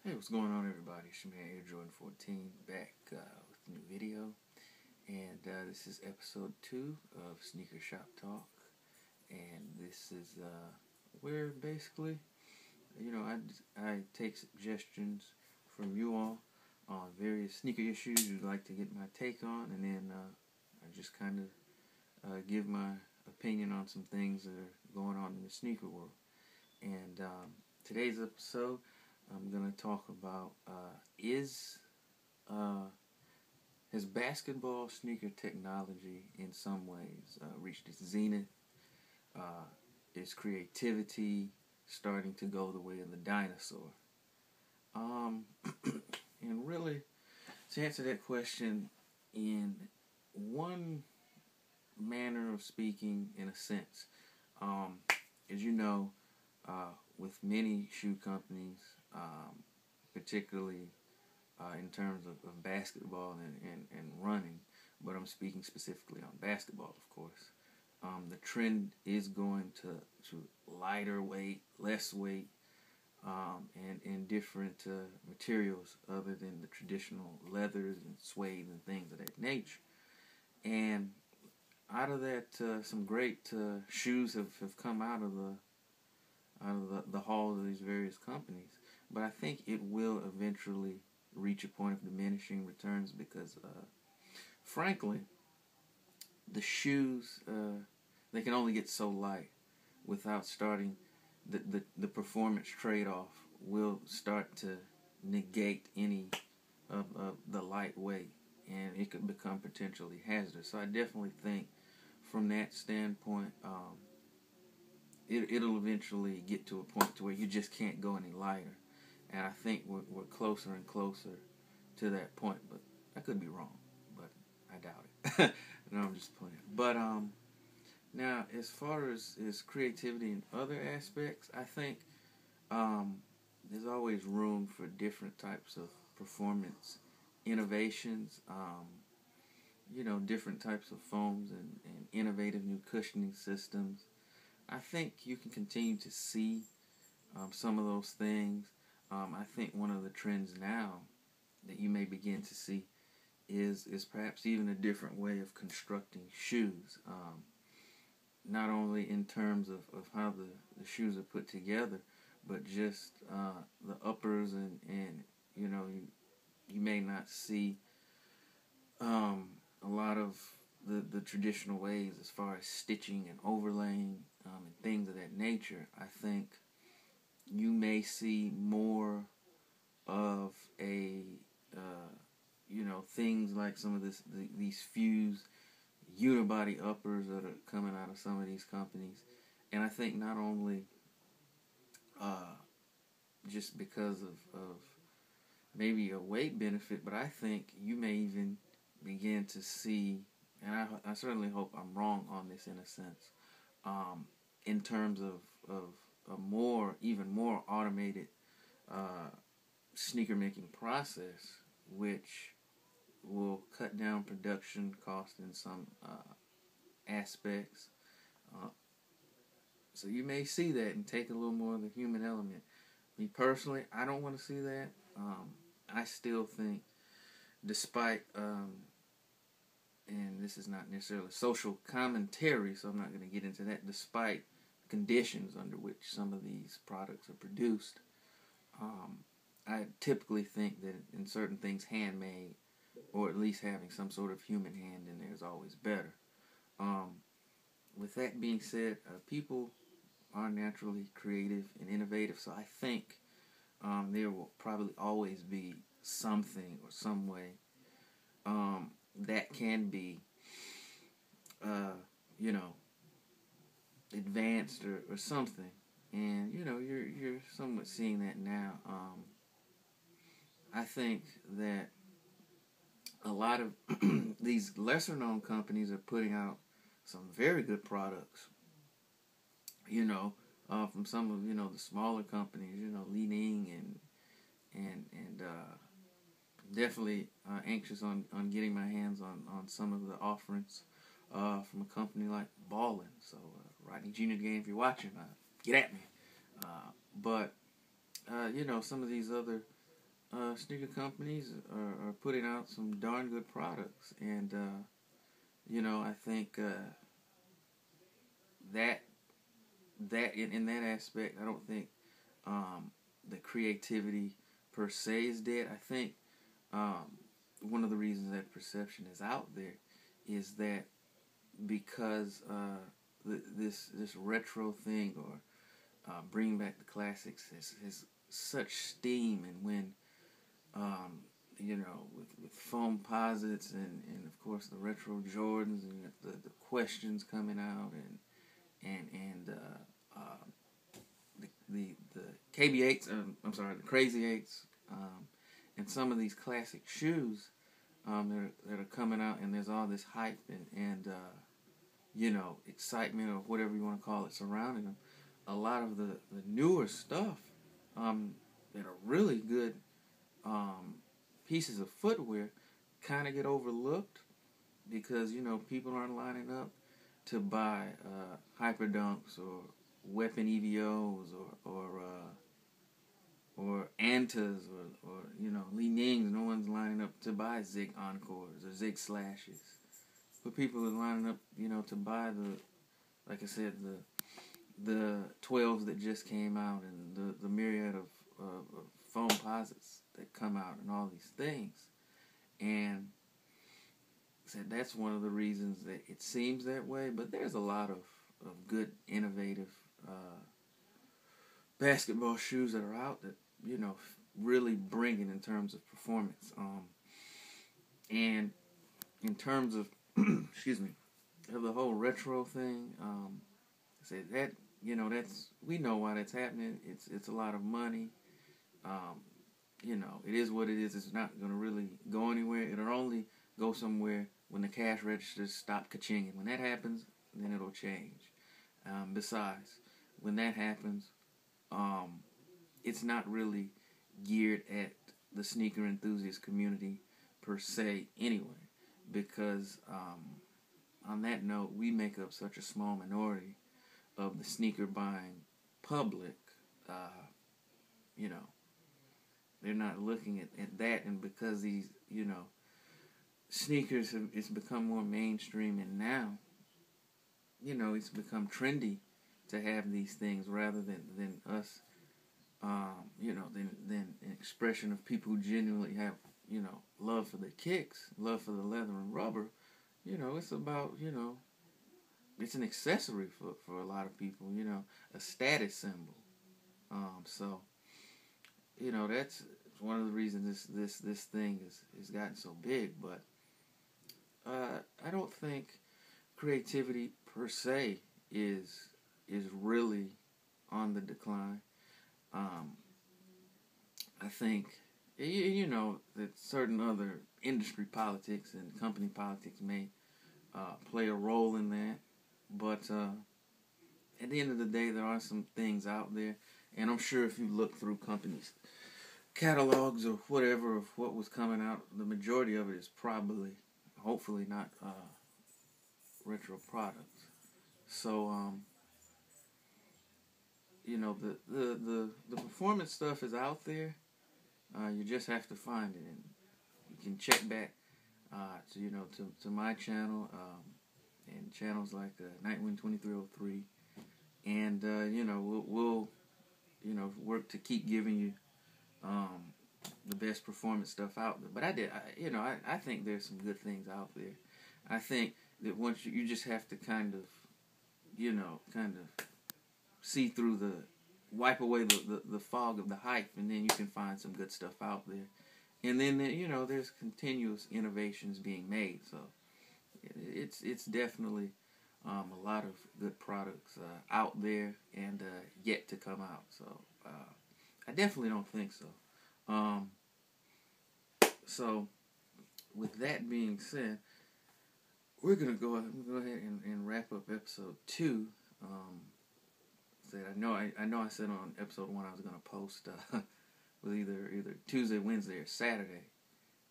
Hey, what's going on, everybody? It's your man AirjordanXIV back with a new video, and this is episode 2 of Sneaker Shop Talk, and this is where basically, I take suggestions from you all on various sneaker issues you'd like to get my take on, and then I just kind of give my opinion on some things that are going on in the sneaker world. And today's episode, I'm going to talk about has basketball sneaker technology in some ways reached its zenith? Is creativity starting to go the way of the dinosaur? And really, to answer that question in one manner of speaking, in a sense, as you know, with many shoe companies, particularly in terms of basketball and running, but I'm speaking specifically on basketball, of course. The trend is going to lighter weight, less weight, and different materials other than the traditional leathers and suede and things of that nature. And out of that, some great shoes have come out of the halls of these various companies. But I think it will eventually reach a point of diminishing returns because, frankly, the shoes, they can only get so light without starting, the performance trade-off will start to negate any of the lightweight, and it could become potentially hazardous. So I definitely think from that standpoint, it'll eventually get to a point to where you just can't go any lighter. And I think we're closer and closer to that point, but I could be wrong, but I doubt it. No, I'm just playing. But now, as far as creativity in other aspects, I think there's always room for different types of performance innovations. Different types of foams and innovative new cushioning systems. I think you can continue to see some of those things. I think one of the trends now that you may begin to see is perhaps even a different way of constructing shoes. Not only in terms of how the shoes are put together, but just the uppers and you may not see a lot of the traditional ways as far as stitching and overlaying and things of that nature. I think you may see more of a things like some of these fused unibody uppers that are coming out of some of these companies. And I think not only just because of maybe a weight benefit, but I think you may even begin to see, and I certainly hope I'm wrong on this in a sense, in terms of a even more automated sneaker making process, which will cut down production cost in some aspects. So you may see that and take a little more of the human element. Me personally, I don't want to see that. I still think, despite, and this is not necessarily social commentary, so I'm not going to get into that, despite conditions under which some of these products are produced, I typically think that in certain things, handmade, or at least having some sort of human hand in there, is always better. With that being said, people are naturally creative and innovative, so I think there will probably always be something or some way that can be, advanced or something. And you're somewhat seeing that now. I think that a lot of these lesser known companies are putting out some very good products. From some of the smaller companies, Li Ning and definitely anxious on getting my hands on some of the offerings from a company like Ballin. So Rodney Jr. Game, if you're watching, get at me. But some of these other sneaker companies are putting out some darn good products, and I think that in that aspect, I don't think the creativity per se is dead. I think one of the reasons that perception is out there is that because this retro thing, or bringing back the classics, has such steam, and when with foam posits, and of course the retro Jordans, and the questions coming out, and the KB8s, I'm sorry, the Crazy 8s, and some of these classic shoes that are coming out, and there's all this hype and excitement, or whatever you want to call it, surrounding them. A lot of the newer stuff that are really good pieces of footwear kind of get overlooked because people aren't lining up to buy Hyperdunks or Weapon EVOs or Antas or Li Nings. No one's lining up to buy Zig Encores or Zig Slashes, but people are lining up to buy like I said, the 12s that just came out, and the myriad of foam posits that come out, and all these things. And said that's one of the reasons that it seems that way. But there's a lot of good, innovative basketball shoes that are out that really bring it in terms of performance. And in terms of excuse me, of the whole retro thing, say that that's, we know why that's happening. It's a lot of money. It is what it is. It's not going to really go anywhere. It'll only go somewhere when the cash registers stop ka-chinging. When that happens, then it'll change. Besides, when that happens, it's not really geared at the sneaker enthusiast community per se anyway, because on that note, we make up such a small minority of the sneaker buying public. They're not looking at that, and because these sneakers it's become more mainstream, and now it's become trendy to have these things rather than us than an expression of people who genuinely have love for the kicks, love for the leather and rubber. It's about it's an accessory for a lot of people, a status symbol. So that's one of the reasons this thing is gotten so big. But I don't think creativity per se is really on the decline. I think that certain other industry politics and company politics may play a role in that, but at the end of the day, there are some things out there, and I'm sure if you look through companies' catalogs or whatever of what was coming out, the majority of it is probably, hopefully, not retro products. So the performance stuff is out there. You just have to find it, and you can check back to my channel and channels like Nightwing 2303, and we'll work to keep giving you the best performance stuff out there. But I think there's some good things out there. I think that once you just have to kind of see through wipe away the fog of the hype, and then you can find some good stuff out there. And then there's continuous innovations being made. So it's definitely a lot of good products out there and yet to come out. So I definitely don't think so. So with that being said, we're gonna go ahead and wrap up episode 2. I know I said on episode 1 I was gonna post with either Tuesday, Wednesday, or Saturday,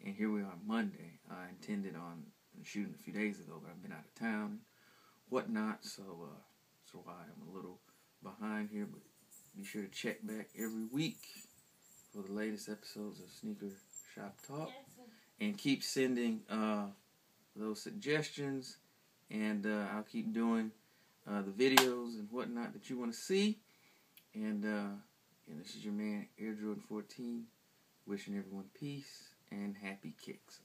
and here we are Monday. I intended on shooting a few days ago, but I've been out of town and whatnot, so why I'm a little behind here. But be sure to check back every week for the latest episodes of Sneaker Shop Talk. And keep sending those suggestions, and I'll keep doing the videos and whatnot that you want to see. And this is your man, AirJordan14, wishing everyone peace and happy kicks.